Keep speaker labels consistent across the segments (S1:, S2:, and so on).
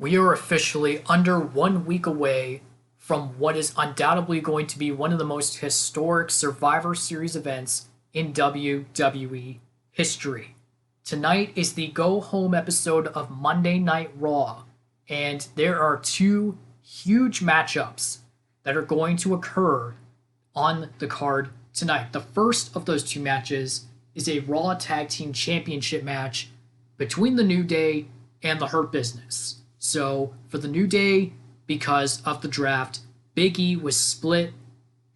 S1: We are officially under 1 week away from what is undoubtedly going to be one of the most historic Survivor Series events in WWE history. Tonight is the go home episode of Monday Night Raw, and there are two huge matchups that are going to occur on the card tonight. The first of those two matches is a Raw Tag Team Championship match between the New Day and the Hurt Business. So for the New Day, because of the draft, Big E was split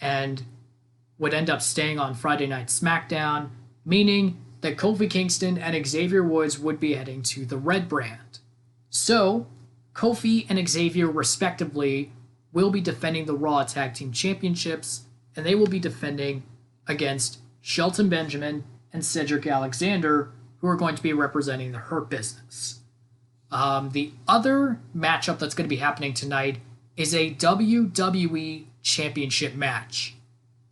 S1: and would end up staying on Friday Night SmackDown, meaning that Kofi Kingston and Xavier Woods would be heading to the Red Brand. So Kofi and Xavier, respectively, will be defending the Raw Tag Team Championships, and they will be defending against Shelton Benjamin and Cedric Alexander, who are going to be representing the Hurt Business. The other matchup that's going to be happening tonight is a WWE Championship match.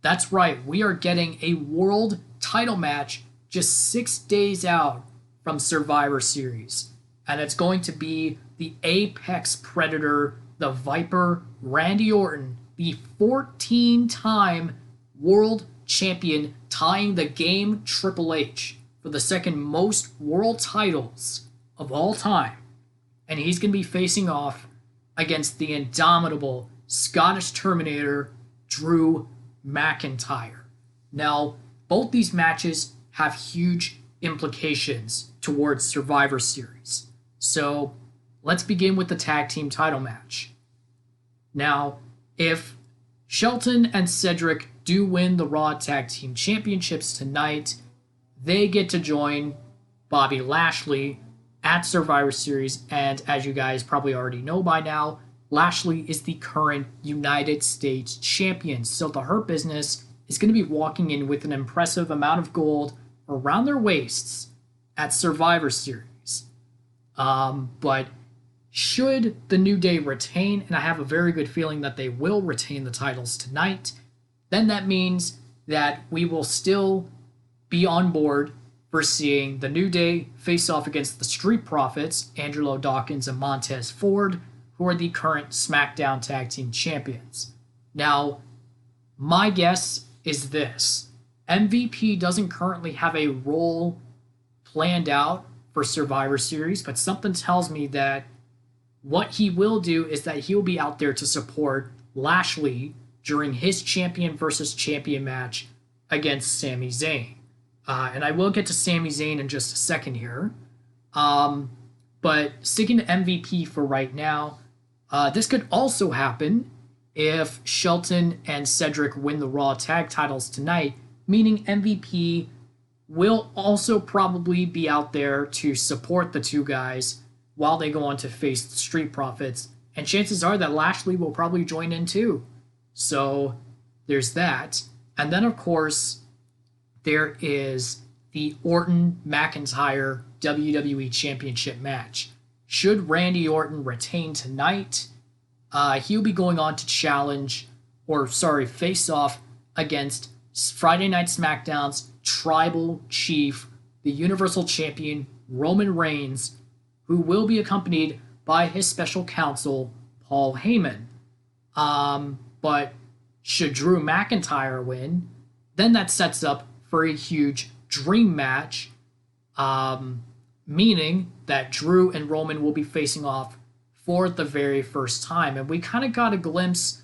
S1: That's right, we are getting a world title match just 6 days out from Survivor Series. And it's going to be the Apex Predator, the Viper, Randy Orton, the 14-time world champion, tying the game Triple H for the second most world titles of all time. And he's going to be facing off against the indomitable Scottish Terminator, Drew McIntyre. Now, both these matches have huge implications towards Survivor Series. So, let's begin with the tag team title match. Now, if Shelton and Cedric do win the Raw Tag Team Championships tonight, they get to join Bobby Lashley at Survivor Series, and as you guys probably already know by now, Lashley is the current United States champion. So the Hurt Business is going to be walking in with an impressive amount of gold around their waists at Survivor Series. But should the New Day retain, and I have a very good feeling that they will retain the titles tonight, then that means that we will still be on board for seeing the New Day face off against the Street Profits, Angelo Dawkins and Montez Ford, who are the current SmackDown Tag Team Champions. Now, my guess is this. MVP doesn't currently have a role planned out for Survivor Series, but something tells me that what he will do is that he'll be out there to support Lashley during his champion versus champion match against Sami Zayn. And I will get to Sami Zayn in just a second here. But sticking to MVP for right now, this could also happen if Shelton and Cedric win the Raw tag titles tonight, meaning MVP will also probably be out there to support the two guys while they go on to face the Street Profits. And chances are that Lashley will probably join in too. So there's that. And then, of course, there is the Orton-McIntyre WWE Championship match. Should Randy Orton retain tonight, he'll be going on to face off against Friday Night SmackDown's Tribal Chief, the Universal Champion Roman Reigns, who will be accompanied by his special counsel, Paul Heyman. But should Drew McIntyre win, then that sets up for a huge dream match, meaning that Drew and Roman will be facing off for the very first time. And we kind of got a glimpse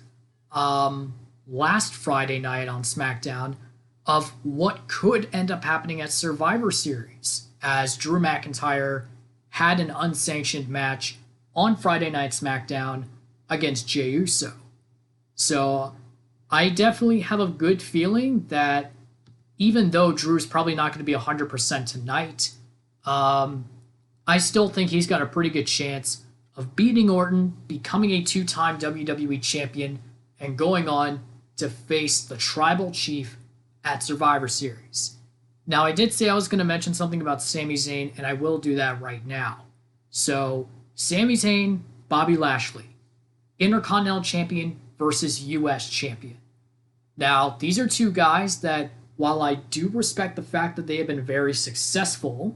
S1: last Friday night on SmackDown of what could end up happening at Survivor Series, as Drew McIntyre had an unsanctioned match on Friday Night SmackDown against Jey Uso. So I definitely have a good feeling that even though Drew's probably not going to be 100% tonight, I still think he's got a pretty good chance of beating Orton, becoming a two-time WWE champion, and going on to face the Tribal Chief at Survivor Series. Now, I did say I was going to mention something about Sami Zayn, and I will do that right now. So, Sami Zayn, Bobby Lashley, Intercontinental Champion versus U.S. Champion. Now, these are two guys that, while I do respect the fact that they have been very successful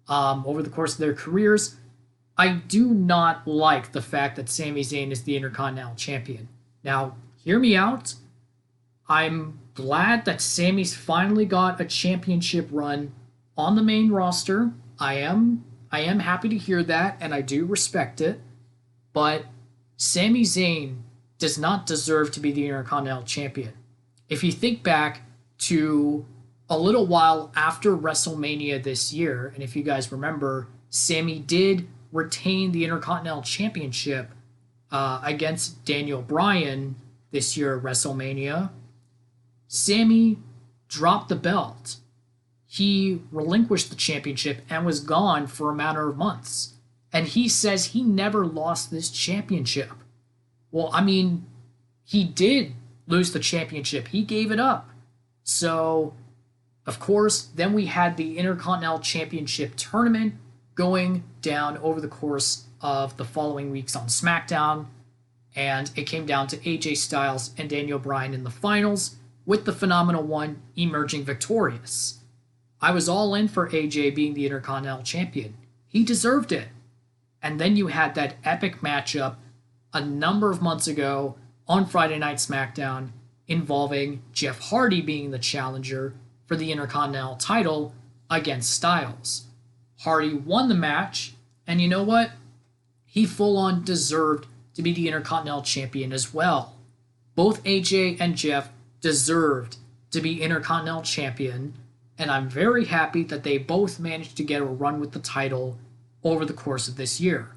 S1: over the course of their careers, I do not like the fact that Sami Zayn is the Intercontinental Champion. Now, hear me out. I'm glad that Sami's finally got a championship run on the main roster. I am happy to hear that, and I do respect it. But Sami Zayn does not deserve to be the Intercontinental Champion. If you think back to a little while after WrestleMania this year, and if you guys remember, Sami did retain the Intercontinental Championship against Daniel Bryan this year at WrestleMania. Sami dropped the belt. He relinquished the championship and was gone for a matter of months. And he says he never lost this championship. Well, I mean, he did lose the championship. He gave it up. So, of course, then we had the Intercontinental Championship tournament going down over the course of the following weeks on SmackDown. And it came down to AJ Styles and Daniel Bryan in the finals, with the Phenomenal One emerging victorious. I was all in for AJ being the Intercontinental Champion. He deserved it. And then you had that epic matchup a number of months ago on Friday Night SmackDown involving Jeff Hardy being the challenger for the Intercontinental title against Styles. Hardy won the match, and you know what? He full-on deserved to be the Intercontinental Champion as well. Both AJ and Jeff deserved to be Intercontinental Champion, and I'm very happy that they both managed to get a run with the title over the course of this year.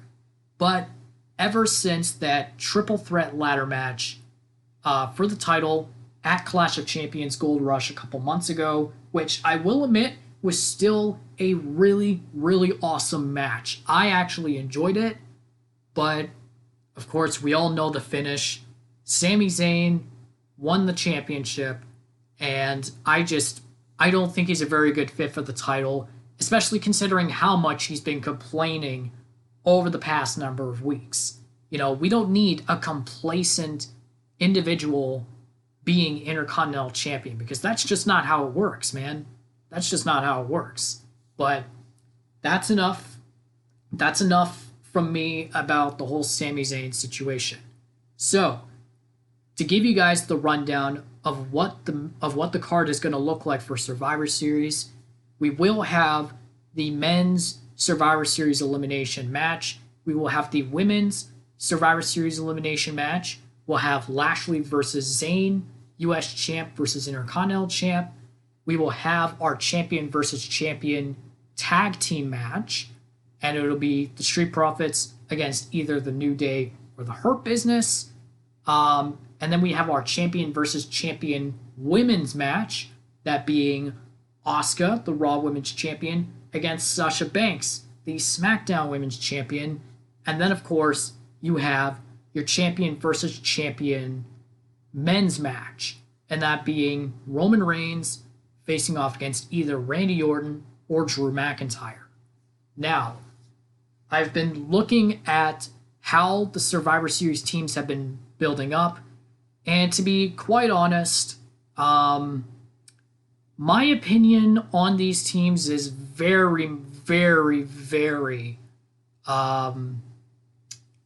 S1: But ever since that triple threat ladder match for the title at Clash of Champions Gold Rush a couple months ago, which I will admit was still a really, really awesome match. I actually enjoyed it, but of course we all know the finish. Sami Zayn won the championship, and I don't think he's a very good fit for the title, especially considering how much he's been complaining over the past number of weeks. You know, we don't need a complacent individual being Intercontinental Champion, because that's just not how it works, man. That's just not how it works. But that's enough. That's enough from me about the whole Sami Zayn situation. So, to give you guys the rundown of what the card is going to look like for Survivor Series, we will have the men's Survivor Series elimination match. We will have the women's Survivor Series elimination match. We'll have Lashley versus Zayn, US champ versus Intercontinental champ. We will have our champion versus champion tag team match, and it'll be the Street Profits against either the New Day or the Hurt Business. And then we have our champion versus champion women's match, that being Asuka, the Raw Women's Champion, against Sasha Banks, the SmackDown Women's Champion. And then, of course, you have your champion versus champion men's match, and that being Roman Reigns facing off against either Randy Orton or Drew McIntyre. Now, I've been looking at how the Survivor Series teams have been building up, and to be quite honest, my opinion on these teams is very, very, very,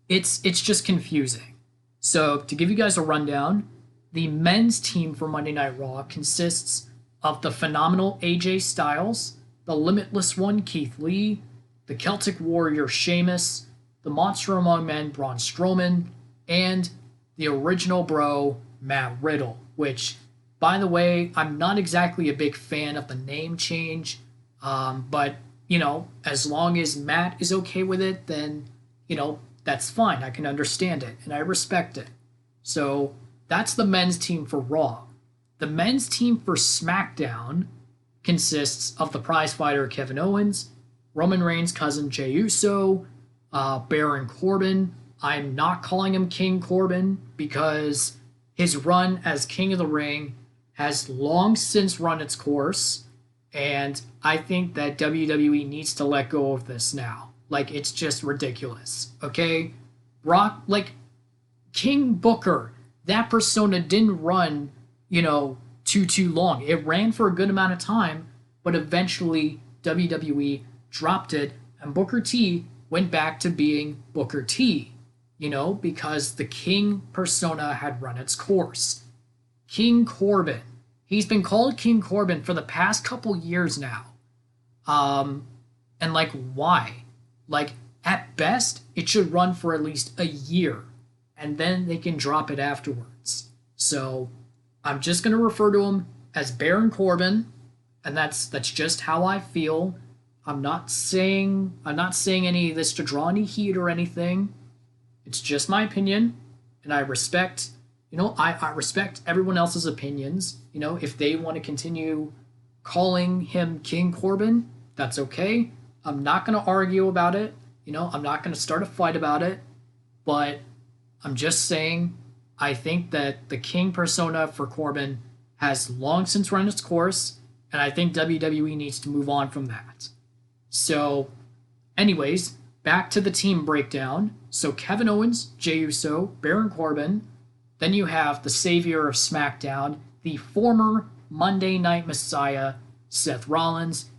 S1: it's just confusing. So to give you guys a rundown, the men's team for Monday Night Raw consists of the phenomenal AJ Styles, the Limitless One Keith Lee, the Celtic Warrior Sheamus, the Monster Among Men Braun Strowman, and the original bro Matt Riddle, which, by the way, I'm not exactly a big fan of the name change, but, you know, as long as Matt is okay with it, then, you know, that's fine. I can understand it, and I respect it. So that's the men's team for Raw. The men's team for SmackDown consists of the prizefighter Kevin Owens, Roman Reigns' cousin Jey Uso, Baron Corbin. I'm not calling him King Corbin because his run as King of the Ring has long since run its course, and I think that WWE needs to let go of this now. Like, it's just ridiculous, okay? Brock, like, King Booker, that persona didn't run, you know, too long. It ran for a good amount of time, but eventually WWE dropped it, and Booker T went back to being Booker T, because the King persona had run its course. King Corbin. He's been called King Corbin for the past couple years now. And like, why? Like, at best, it should run for at least a year, and then they can drop it afterwards. So I'm just going to refer to him as Baron Corbin, and that's just how I feel. I'm not saying any of this to draw any heat or anything. It's just my opinion, and I respect, I respect everyone else's opinions. If they want to continue calling him King Corbin, that's okay. I'm not going to argue about it. I'm not going to start a fight about it. But I'm just saying, I think that the King persona for Corbin has long since run its course, and I think WWE needs to move on from that. So, anyways, back to the team breakdown. So Kevin Owens, Jey Uso, Baron Corbin. Then you have the savior of SmackDown, the former Monday Night Messiah, Seth Rollins.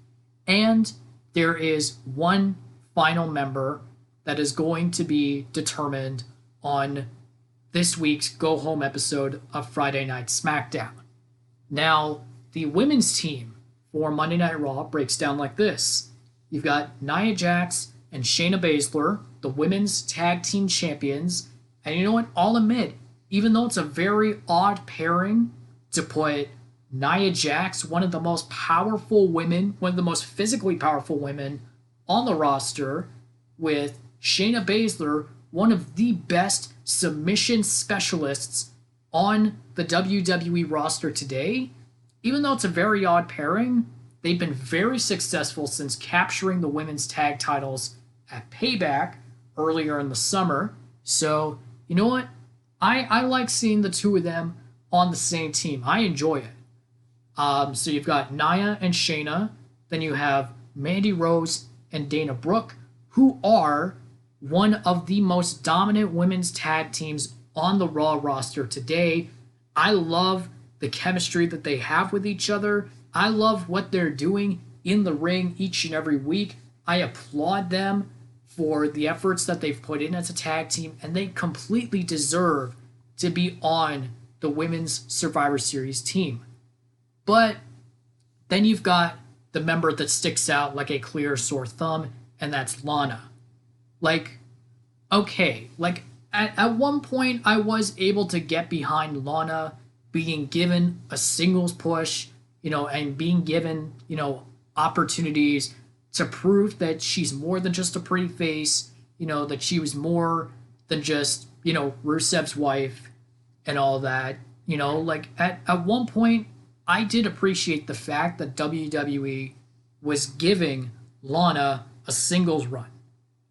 S1: And there is one final member that is going to be determined on this week's Go Home episode of Friday Night SmackDown. Now, the women's team for Monday Night Raw breaks down like this. You've got Nia Jax and Shayna Baszler, the women's tag team champions. And you know what? I'll admit, even though it's a very odd pairing to put Nia Jax, one of the most powerful women, one of the most physically powerful women on the roster, with Shayna Baszler, one of the best submission specialists on the WWE roster today. Even though it's a very odd pairing, they've been very successful since capturing the women's tag titles at Payback earlier in the summer. So, you know what? I like seeing the two of them on the same team. I enjoy it. So you've got Nia and Shayna. Then you have Mandy Rose and Dana Brooke, who are one of the most dominant women's tag teams on the Raw roster today. I love the chemistry that they have with each other. I love what they're doing in the ring each and every week. I applaud them for the efforts that they've put in as a tag team, and they completely deserve to be on the Women's Survivor Series team. But then you've got the member that sticks out like a clear sore thumb, and that's Lana. Like, okay, like at one point I was able to get behind Lana being given a singles push, and being given, opportunities to prove that she's more than just a pretty face, that she was more than just, Rusev's wife and all that. Like at one point, I did appreciate the fact that WWE was giving Lana a singles run.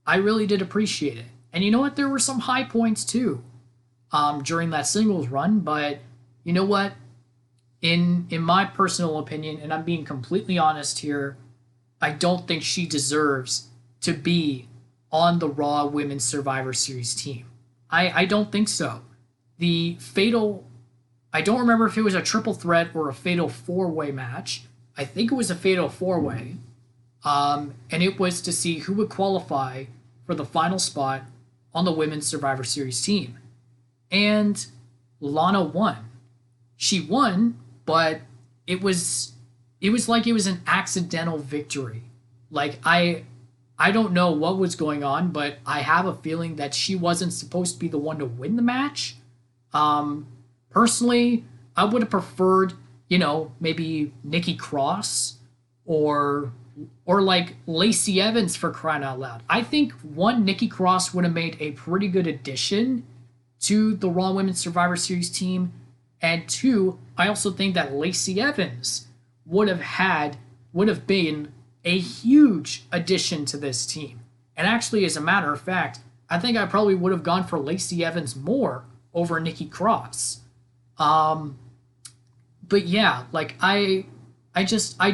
S1: I really did appreciate it. And you know what? There were some high points too during that singles run, but you know what? In my personal opinion, and I'm being completely honest here, I don't think she deserves to be on the Raw Women's Survivor Series team. I don't think so. The fatal, I don't remember if it was a triple threat or a fatal four-way match. I think it was a fatal four-way. And it was to see who would qualify for the final spot on the Women's Survivor Series team. And Lana won. She won, but it was like it was an accidental victory. Like, I don't know what was going on, but I have a feeling that she wasn't supposed to be the one to win the match. Personally, I would have preferred, maybe Nikki Cross or like Lacey Evans, for crying out loud. I think one, Nikki Cross would have made a pretty good addition to the Raw Women's Survivor Series team. And two, I also think that Lacey Evans would have been a huge addition to this team. And actually, as a matter of fact, I think I probably would have gone for Lacey Evans more over Nikki Cross. But yeah, like I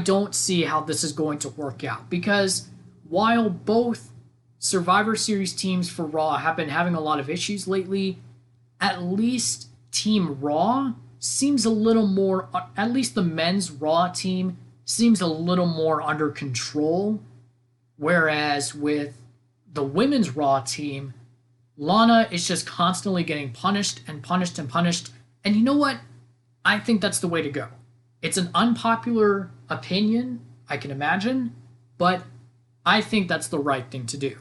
S1: don't see how this is going to work out, because while both Survivor Series teams for Raw have been having a lot of issues lately, at least Team Raw seems a little more, at least the men's Raw team seems a little more under control, whereas with the women's Raw team, Lana is just constantly getting punished and punished and punished. And you know what? I think that's the way to go. It's an unpopular opinion, I can imagine, but I think that's the right thing to do.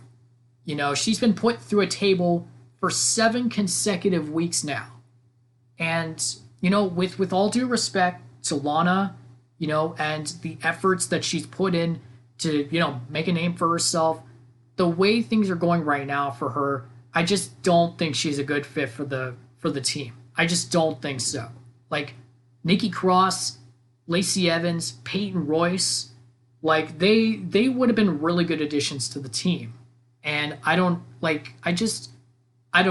S1: You know, she's been put through a table for 7 consecutive weeks now. And, you know, with all due respect to Lana, you know, and the efforts that she's put in to, you know, make a name for herself, the way things are going right now for her, I just don't think she's a good fit for the team. I just don't think so. Like, Nikki Cross, Lacey Evans, Peyton Royce, like they would have been really good additions to the team. And I don't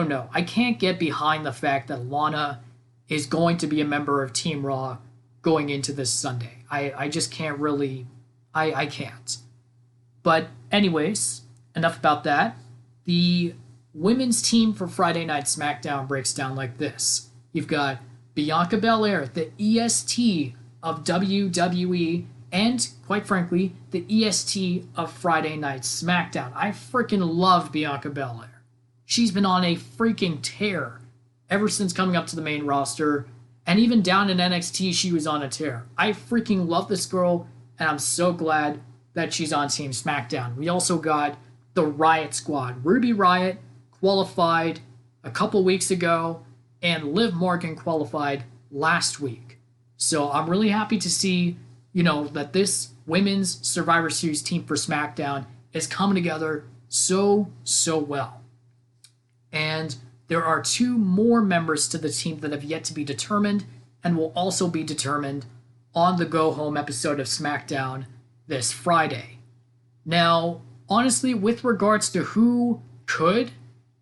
S1: know. I can't get behind the fact that Lana is going to be a member of Team Raw going into this Sunday. I just can't really, I can't. But anyways, enough about that. The women's team for Friday Night SmackDown breaks down like this. You've got Bianca Belair, the EST of WWE, and, quite frankly, the EST of Friday Night SmackDown. I freaking love Bianca Belair. She's been on a freaking tear ever since coming up to the main roster, and even down in NXT, she was on a tear. I freaking love this girl, and I'm so glad that she's on Team SmackDown. We also got the Riot Squad. Ruby Riott qualified a couple weeks ago, and Liv Morgan qualified last week. So I'm really happy to see, you know, that this women's Survivor Series team for SmackDown is coming together so well. And there are 2 more members to the team that have yet to be determined and will also be determined on the Go Home episode of SmackDown this Friday. Now, honestly, with regards to who could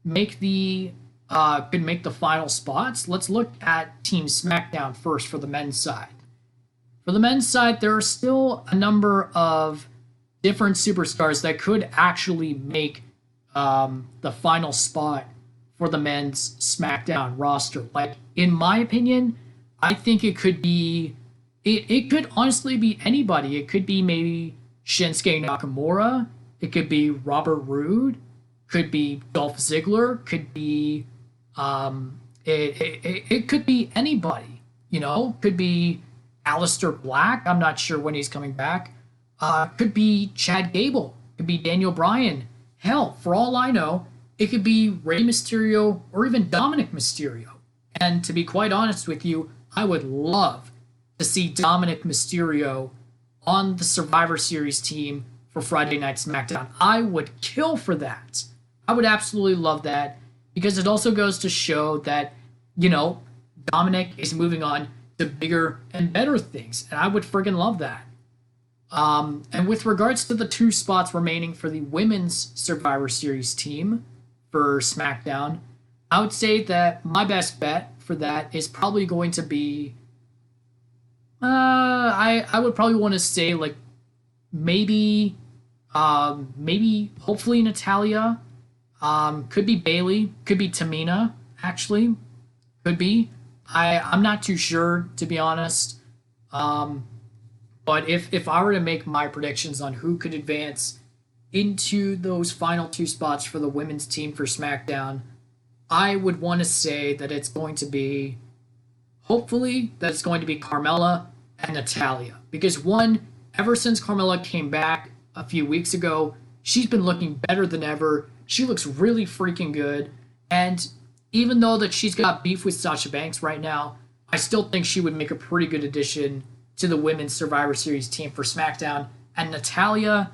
S1: make the final spots, let's look at Team SmackDown first for the men's side. For the men's side, there are still a number of different superstars that could actually make the final spot for the men's SmackDown roster. Like, in my opinion, I think it could be, it could honestly be anybody. It could be maybe Shinsuke Nakamura. It could be Robert Roode. Could be Dolph Ziggler. Could be, it could be anybody, you know? Could be Aleister Black. I'm not sure when he's coming back. Could be Chad Gable. Could be Daniel Bryan. Hell, for all I know, it could be Rey Mysterio or even Dominic Mysterio. And to be quite honest with you, I would love to see Dominic Mysterio on the Survivor Series team for Friday Night SmackDown. I would kill for that. I would absolutely love that, because it also goes to show that, you know, Dominic is moving on to bigger and better things, and I would friggin' love that. And with regards to the 2 spots remaining for the women's Survivor Series team for SmackDown, I would say that my best bet for that is probably going to be, I would probably want to say, like, maybe hopefully Natalya, could be Bayley, could be Tamina, actually, could be. I'm not too sure, to be honest. But if I were to make my predictions on who could advance into those final 2 spots for the women's team for SmackDown, I would want to say that it's going to be, hopefully, that it's going to be Carmella and Natalya. Because one, ever since Carmella came back a few weeks ago, she's been looking better than ever. She looks really freaking good. And even though that she's got beef with Sasha Banks right now, I still think she would make a pretty good addition to the women's Survivor Series team for SmackDown. And Natalya,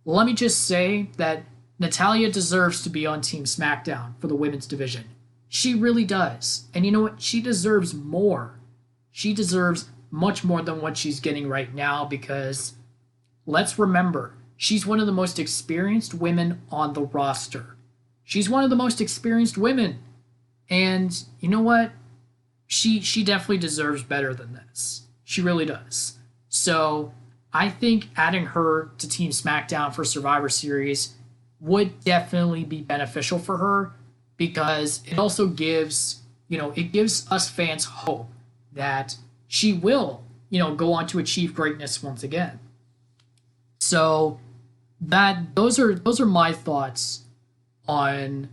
S1: let me just say that Natalya deserves to be on Team SmackDown for the women's division. She really does. And you know what? She deserves more. She deserves much more than what she's getting right now, because let's remember, she's one of the most experienced women on the roster. She's one of the most experienced women. And you know what? She definitely deserves better than this. She really does. So I think adding her to Team SmackDown for Survivor Series would definitely be beneficial for her, because it also gives, it gives us fans hope that she will, go on to achieve greatness once again. So those are my thoughts on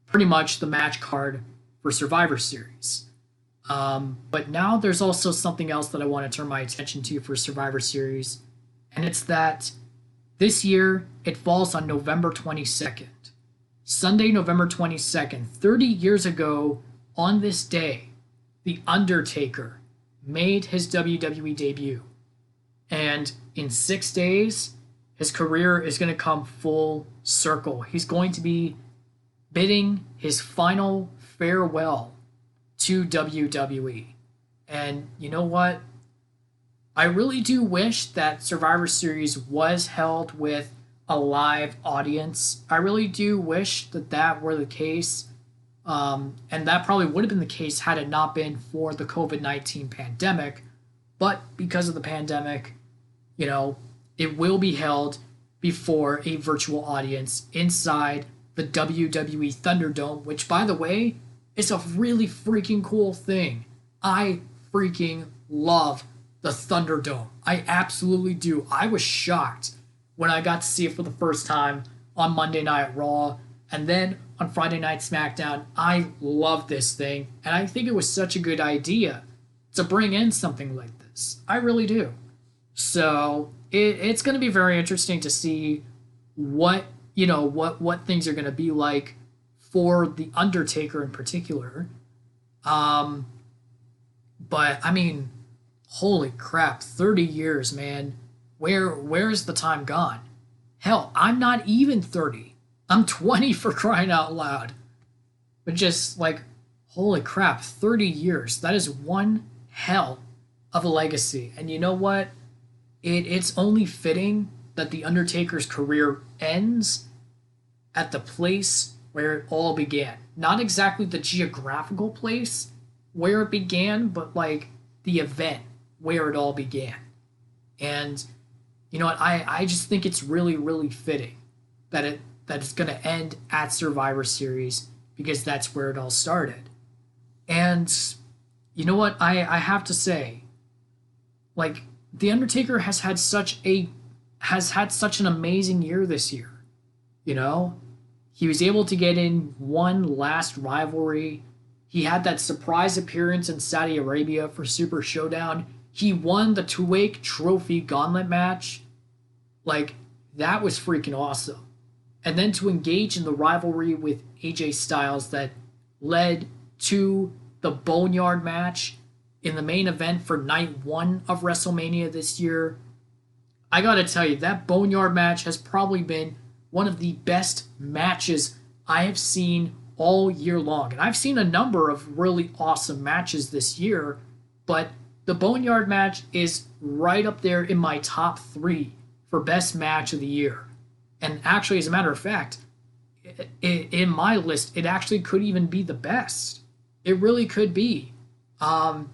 S1: pretty much the match card for Survivor Series. But now there's also something else that I want to turn my attention to for Survivor Series, and it's that this year it falls on November 22nd. Sunday, November 22nd, 30 years ago on this day, The Undertaker made his WWE debut. And in 6 days, his career is going to come full circle. He's going to be bidding his final farewell to WWE. And you know what? I really do wish that Survivor Series was held with a live audience. I really do wish that that were the case. And that probably would have been the case had it not been for the COVID-19 pandemic. But because of the pandemic, it will be held before a virtual audience inside the WWE Thunderdome, which, by the way, is a really freaking cool thing. I freaking love the Thunderdome. I absolutely do. I was shocked when I got to see it for the first time on Monday Night Raw, and then on Friday Night SmackDown. I love this thing, and I think it was such a good idea to bring in something like this. I really do. So it's going to be very interesting to see what things are going to be like for the Undertaker in particular. But I mean, holy crap, 30 years, man. Where's the time gone? Hell, I'm not even 30. I'm 20 for crying out loud. But just like, holy crap, 30 years. That is one hell of a legacy. And you know what? It's only fitting that The Undertaker's career ends at the place where it all began. Not exactly the geographical place where it began, but like the event where it all began. And you know what? I just think it's really, really fitting that it's going to end at Survivor Series because that's where it all started. And you know what? I have to say, like, The Undertaker has had such an amazing year this year. He was able to get in one last rivalry. He had that surprise appearance in Saudi Arabia for Super Showdown. He won the Tuwaiq Trophy Gauntlet match. Like, that was freaking awesome. And then to engage in the rivalry with AJ Styles that led to the Boneyard match in the main event for night 1 of WrestleMania this year. I gotta tell you, that Boneyard match has probably been one of the best matches I have seen all year long. And I've seen a number of really awesome matches this year, but the Boneyard match is right up there in my top 3 for best match of the year. And actually, as a matter of fact, in my list, it actually could even be the best. It really could be.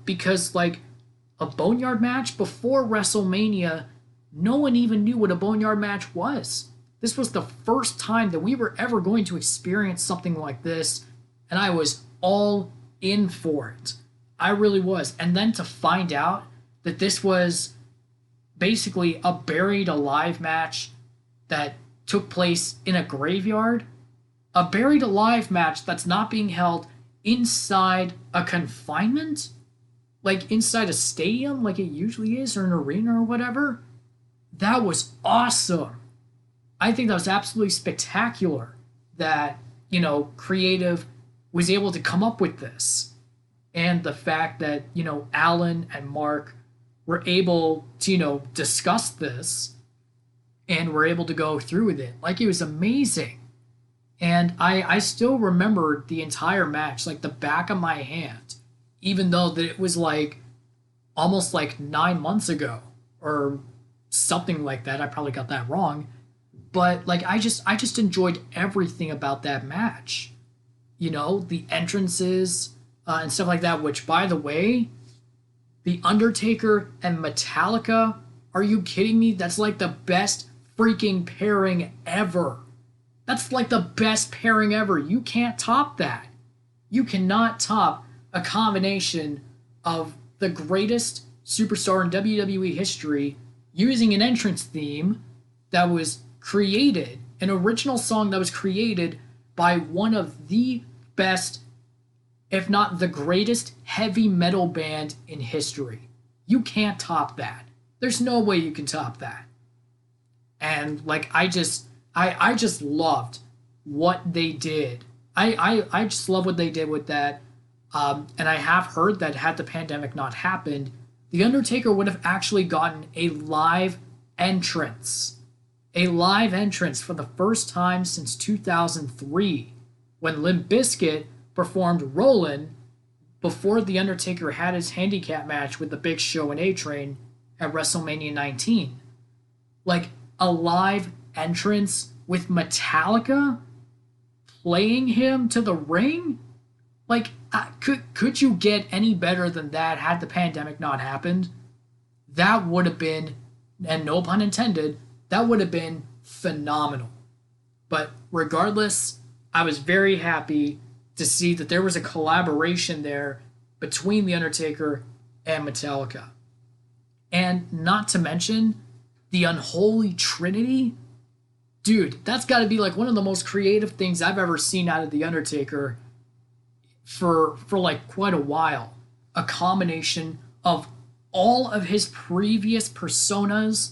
S1: Because, like, a Boneyard match before WrestleMania, no one even knew what a Boneyard match was. This was the first time that we were ever going to experience something like this, and I was all in for it. I really was. And then to find out that this was basically a buried alive match that took place in a graveyard, a buried alive match that's not being held inside a confinement, like inside a stadium like it usually is, or an arena or whatever. That was awesome. I think that was absolutely spectacular that, creative was able to come up with this. And the fact that, Alan and Mark were able to, discuss this and were able to go through with it. Like, it was amazing. And I still remember the entire match, like the back of my hand, even though that it was like almost like 9 months ago or something like that. I probably got that wrong. But like, I just enjoyed everything about that match. The entrances and stuff like that, which, by the way, The Undertaker and Metallica, are you kidding me? That's like the best freaking pairing ever. That's like the best pairing ever. You can't top that. You cannot top a combination of the greatest superstar in WWE history using an entrance theme that was created, an original song that was created by one of the best, if not the greatest, heavy metal band in history. You can't top that. There's no way you can top that. And like I just loved what they did. I just love what they did with that. And I have heard that had the pandemic not happened, The Undertaker would have actually gotten a live entrance. A live entrance for the first time since 2003, when Limp Bizkit performed Rollin' before The Undertaker had his handicap match with the Big Show and A-Train at WrestleMania 19. Like, a live entrance with Metallica playing him to the ring? Like, could you get any better than that had the pandemic not happened? That would have been, and no pun intended, that would have been phenomenal. But regardless, I was very happy to see that there was a collaboration there between The Undertaker and Metallica. And not to mention, the Unholy Trinity. Dude, that's got to be like one of the most creative things I've ever seen out of The Undertaker for like quite a while. A combination of all of his previous personas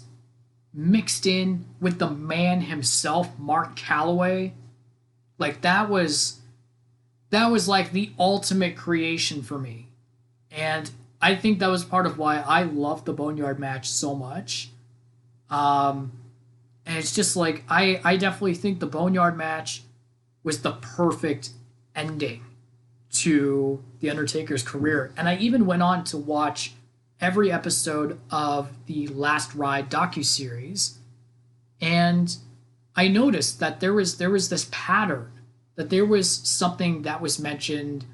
S1: mixed in with the man himself, Mark Calloway. Like that was like the ultimate creation for me. And I think that was part of why I loved the Boneyard match so much. And it's just like I definitely think the Boneyard match was the perfect ending to The Undertaker's career. And I even went on to watch every episode of the Last Ride docuseries, and I noticed that there was this pattern, that there was something that was mentioned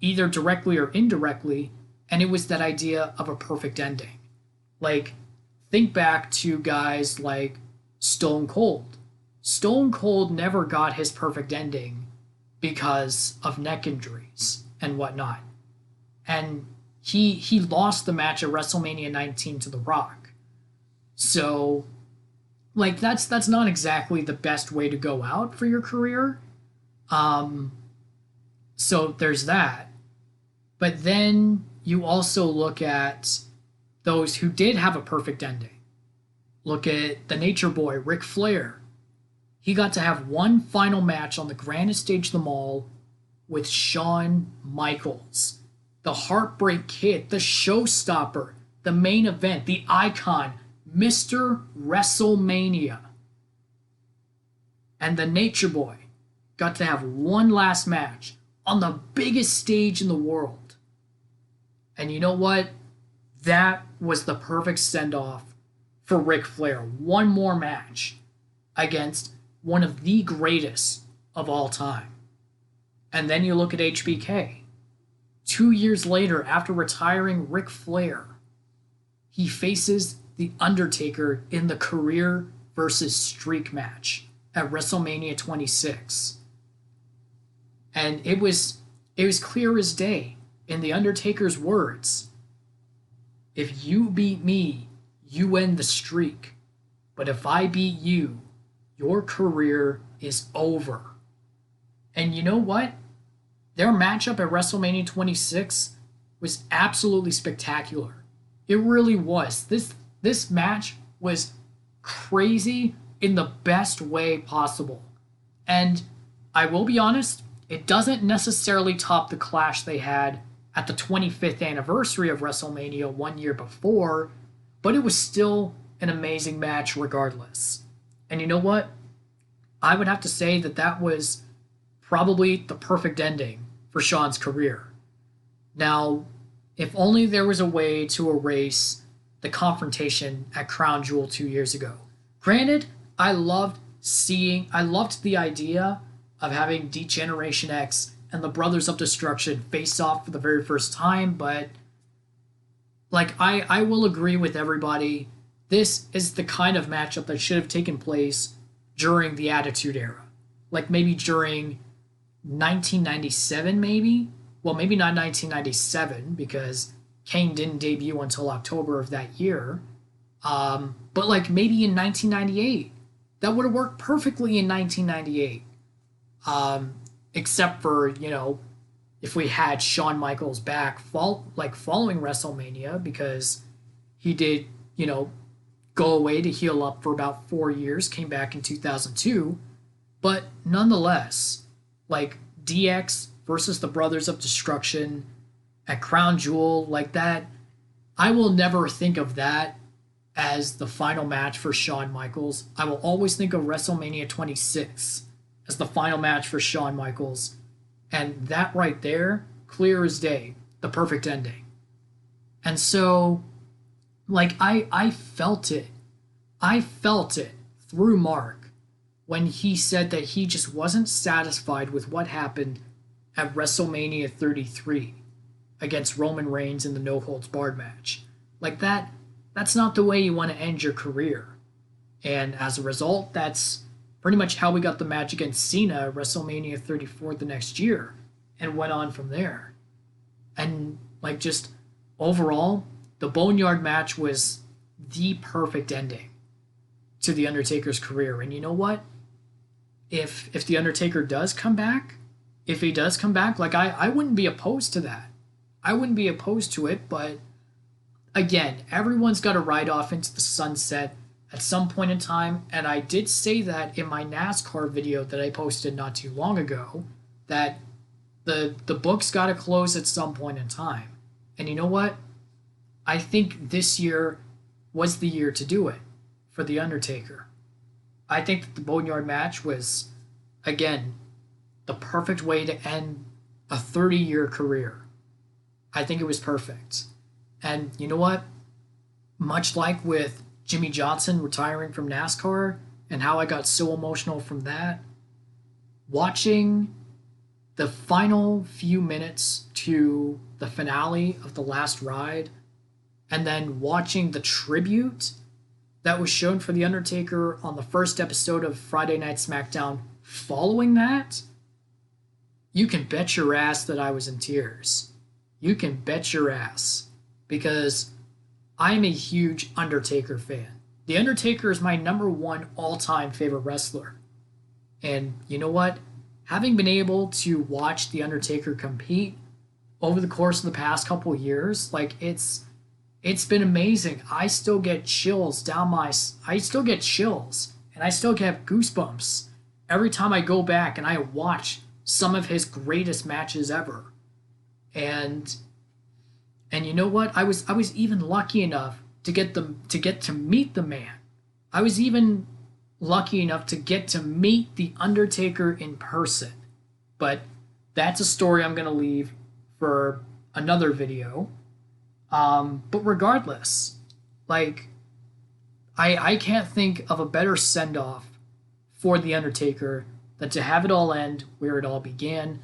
S1: either directly or indirectly, and it was that idea of a perfect ending. Like, think back to guys like Stone Cold. Stone Cold never got his perfect ending because of neck injuries and whatnot. And he lost the match at WrestleMania 19 to The Rock. So, like, that's not exactly the best way to go out for your career. So there's that. But then you also look at those who did have a perfect ending. Look at the Nature Boy, Ric Flair. He got to have one final match on the grandest stage of them all with Shawn Michaels. The Heartbreak Kid, the showstopper, the main event, the icon, Mr. WrestleMania. And the Nature Boy got to have one last match on the biggest stage in the world. And you know what? That was the perfect send-off for Ric Flair. One more match against one of the greatest of all time. And then you look at HBK. 2 years later, after retiring Ric Flair, he faces The Undertaker in the career versus streak match at WrestleMania 26. And it was clear as day, in The Undertaker's words, if you beat me, you end the streak. But if I beat you, your career is over. And you know what? Their matchup at WrestleMania 26 was absolutely spectacular. It really was. This match was crazy in the best way possible. And I will be honest, it doesn't necessarily top the clash they had at the 25th anniversary of WrestleMania 1 year before, but it was still an amazing match regardless. And you know what? I would have to say that was probably the perfect ending for Shawn's career. Now, if only there was a way to erase the confrontation at Crown Jewel 2 years ago. Granted, I loved the idea of having D-Generation X and the Brothers of Destruction face off for the very first time, but like I will agree with everybody, this is the kind of matchup that should have taken place during the Attitude Era. Like maybe during 1997, maybe? Well, maybe not 1997, because Kane didn't debut until October of that year. But like maybe in 1998. That would have worked perfectly in 1998. except for, if we had Shawn Michaels back following WrestleMania, because he did, go away to heal up for about 4 years, came back in 2002. But nonetheless, like DX versus the Brothers of Destruction at Crown Jewel, like that, I will never think of that as the final match for Shawn Michaels. I will always think of WrestleMania 26 as the final match for Shawn Michaels. And that right there, clear as day, the perfect ending. And so, like, I felt it. I felt it through Mark when he said that he just wasn't satisfied with what happened at WrestleMania 33 against Roman Reigns in the No Holds Barred match. Like, that's not the way you want to end your career. And as a result, that's pretty much how we got the match against Cena at WrestleMania 34 the next year and went on from there. And, like, just overall, the Boneyard match was the perfect ending to The Undertaker's career. And you know what? If The Undertaker does come back, if he does come back, like, I wouldn't be opposed to that. I wouldn't be opposed to it, but again, everyone's got to ride off into the sunset at some point in time, and I did say that in my NASCAR video that I posted not too long ago, that the book's got to close at some point in time. And you know what? I think this year was the year to do it for The Undertaker. I think that the Boneyard match was, again, the perfect way to end a 30-year career. I think it was perfect. And you know what? Much like with Jimmy Johnson retiring from NASCAR and how I got so emotional from that, watching the final few minutes to the finale of The Last Ride, and then watching the tribute that was shown for The Undertaker on the first episode of Friday Night SmackDown following that, you can bet your ass that I was in tears. You can bet your ass. Because I'm a huge Undertaker fan. The Undertaker is my #1 all-time favorite wrestler. And you know what? Having been able to watch The Undertaker compete over the course of the past couple of years, like, it's been amazing. I still get chills and I still get goosebumps every time I go back and I watch some of his greatest matches ever. And you know what? I was even lucky enough to get to meet the man. I was even lucky enough to get to meet The Undertaker in person. But that's a story I'm going to leave for another video. But regardless, like, I can't think of a better send-off for The Undertaker than to have it all end where it all began.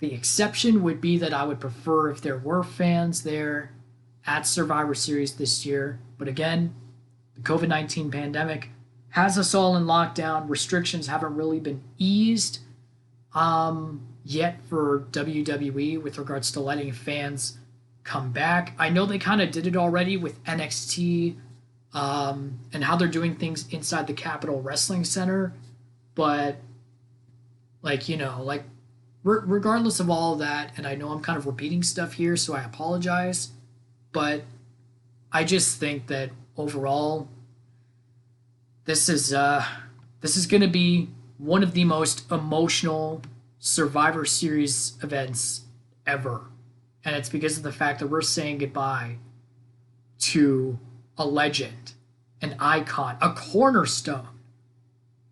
S1: The exception would be that I would prefer if there were fans there at Survivor Series this year. But again, the COVID-19 pandemic has us all in lockdown. Restrictions haven't really been eased yet for WWE with regards to letting fans come back. I know they kind of did it already with NXT and how they're doing things inside the Capitol Wrestling Center. But, like, regardless of all of that, and I know I'm kind of repeating stuff here, so I apologize, but I just think that overall, this is going to be one of the most emotional Survivor Series events ever. And it's because of the fact that we're saying goodbye to a legend, an icon, a cornerstone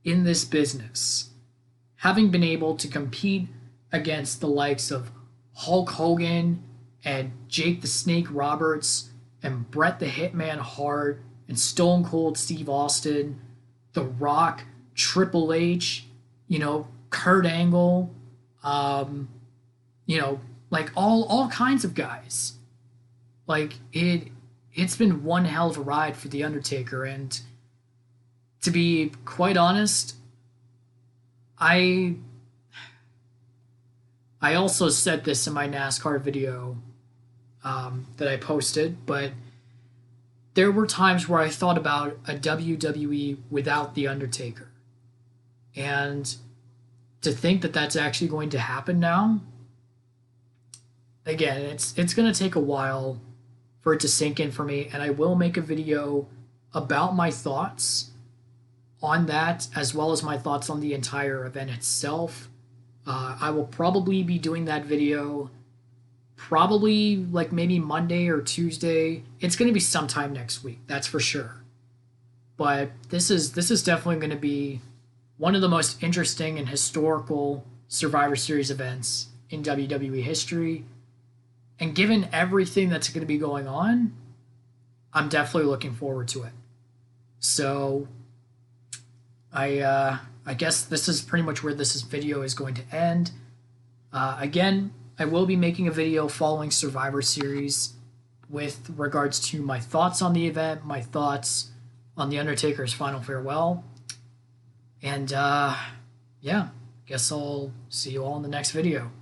S1: in this business, having been able to compete against the likes of Hulk Hogan and Jake the Snake Roberts and Bret the Hitman Hart and Stone Cold Steve Austin, The Rock, Triple H, Kurt Angle, like all kinds of guys. Like, it's been one hell of a ride for The Undertaker, and to be quite honest, I also said this in my NASCAR video that I posted, but there were times where I thought about a WWE without The Undertaker. And to think that that's actually going to happen now, again, it's going to take a while for it to sink in for me, and I will make a video about my thoughts on that, as well as my thoughts on the entire event itself. I will probably be doing that video probably like maybe Monday or Tuesday. It's going to be sometime next week, that's for sure. But this is definitely going to be one of the most interesting and historical Survivor Series events in WWE history. And given everything that's going to be going on, I'm definitely looking forward to it. So I guess this is pretty much where this video is going to end. Again, I will be making a video following Survivor Series with regards to my thoughts on the event, my thoughts on The Undertaker's final farewell. And yeah, guess I'll see you all in the next video.